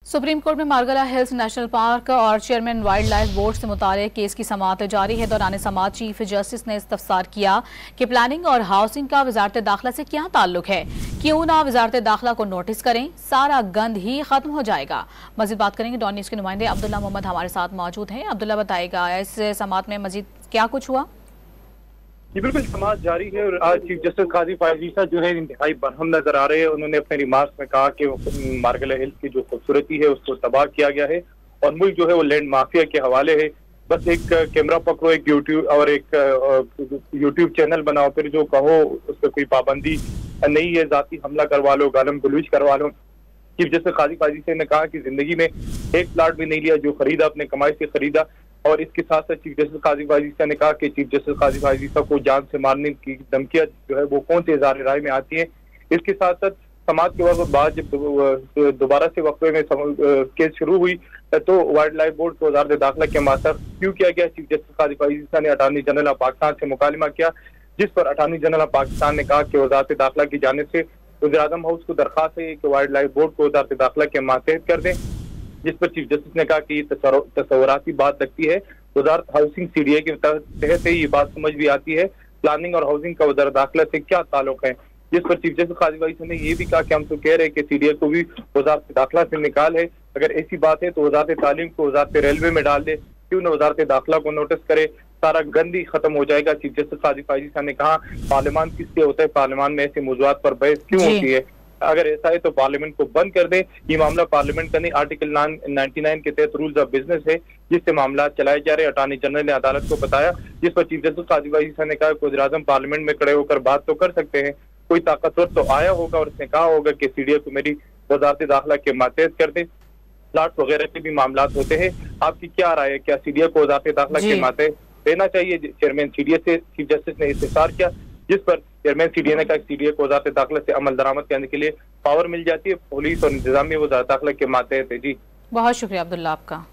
Supreme court में Margalla hills national park और chairman wild life board से मुताल्लिक़ केस की समाअत जारी है। दौरान समाअत चीफ जस्टिस ने इस्तफसार किया कि प्लानिंग और हाउसिंग का वजारत दाखिला से क्या ताल्लुक है, क्यों ना वजारत दाखिला को नोटिस करें, सारा गंद ही खत्म हो जाएगा। मजीद बात करेंगे, डॉन न्यूज़ के नुमाइंदे अब्दुल्ला मोहम्मद हमारे साथ मौजूद हैं। अब्दुल्ला, बताएगा इस समाअत में मजीद क्या कुछ हुआ? जी बिल्कुल, समाअत जारी है और आज चीफ जस्टिस काजी फायज ईसा जो है इंतहाई बरहम नजर आ रहे हैं। उन्होंने अपने रिमार्क्स में कहा कि मारगला हिल्स की जो खूबसूरती है उसको तबाह किया गया है और मुल्क जो है वो लैंड माफिया के हवाले है। बस एक कैमरा पकड़ो, एक यूट्यूब चैनल बनाओ, फिर जो कहो उस पर कोई पाबंदी नहीं है, जाती हमला करवा लो, गालम गलूच करवा लो। चीफ जस्टिस काजी फायज ईसा ने कहा कि जिंदगी में एक प्लाट भी नहीं लिया, जो खरीदा अपने कमाई से खरीदा। और इसके साथ साथ चीफ जस्टिस काजी फायज ईसा ने कहा कि चीफ जस्टिस काजी फायज ईसा को जान से मारने की धमकियां जो है वो कौन से इज़हार राय में आती है। इसके साथ साथ समाअत के वक्त बाद जब दोबारा से वक्फे में केस शुरू हुई तो वाइल्ड लाइफ बोर्ड को वजारत दाखिला के मासर क्यों किया गया। चीफ जस्टिस काजी फायज ईसा ने अटॉर्नी जनरल ऑफ पाकिस्तान से मुकालमा किया, जिस पर अटॉर्नी जनरल ऑफ पाकिस्तान ने कहा कि वजारत दाखिला की जानिब से वज़ीर-ए-आज़म हाउस को दरख्वास्त है कि वाइल्ड लाइफ बोर्ड को वजारत दाखिला के मातहत कर दें। जिस पर चीफ जस्टिस ने कहा कि ये तसव्वुराती बात लगती है, वजारत हाउसिंग CDA के तहत ये बात समझ भी आती है, प्लानिंग और हाउसिंग का वजारत दाखिला से क्या ताल्लुक है। जिस पर चीफ जस्टिस काजी फायज ईसा ने ये भी कहा कि हम तो कह रहे हैं कि CDA को भी वजारत दाखिला से निकाल है, अगर ऐसी बात है तो वजारत तालीम को वजारत रेलवे में डाल दे, क्यों न वजारत दाखिला को नोटिस करे, सारा गंद ही खत्म हो जाएगा। चीफ जस्टिस काजी फायज ईसा ने कहा पार्लियामान किससे होता है, पार्लियामान में ऐसे मौजूदात पर बहस क्यों होती है, अगर ऐसा है तो पार्लियामेंट को बंद कर दे। ये मामला पार्लियामेंट का नहीं, आर्टिकल 99 के तहत रूल्स ऑफ बिजनेस है जिससे मामला चलाए जा रहे। अटॉर्नी जनरल ने अदालत को बताया, जिस पर चीफ जस्टिस काजी फायज ईसा ने कहा कि वज़ीर-ए-आज़म पार्लियामेंट में खड़े होकर बात तो कर सकते हैं, कोई ताकतवर तो आया होगा और उसने कहा होगा कि CDA को मेरी वजारत दाखिला के मातहत कर दे। प्लाट वगैरह के भी मामला होते हैं, आपकी क्या राय है, क्या CDA को वजारत दाखिला के मातहत देना चाहिए। चेयरमैन CDA से चीफ जस्टिस ने इस्तफसार किया, जिस पर चेयरमैन CDA ने कहा CDA को वजारत दाखिला से अमल दरामद करने के लिए पावर मिल जाती है, पुलिस और इंतजामिया वजारत दाखिला के मातहत है। जी बहुत शुक्रिया अब्दुल्ला आपका।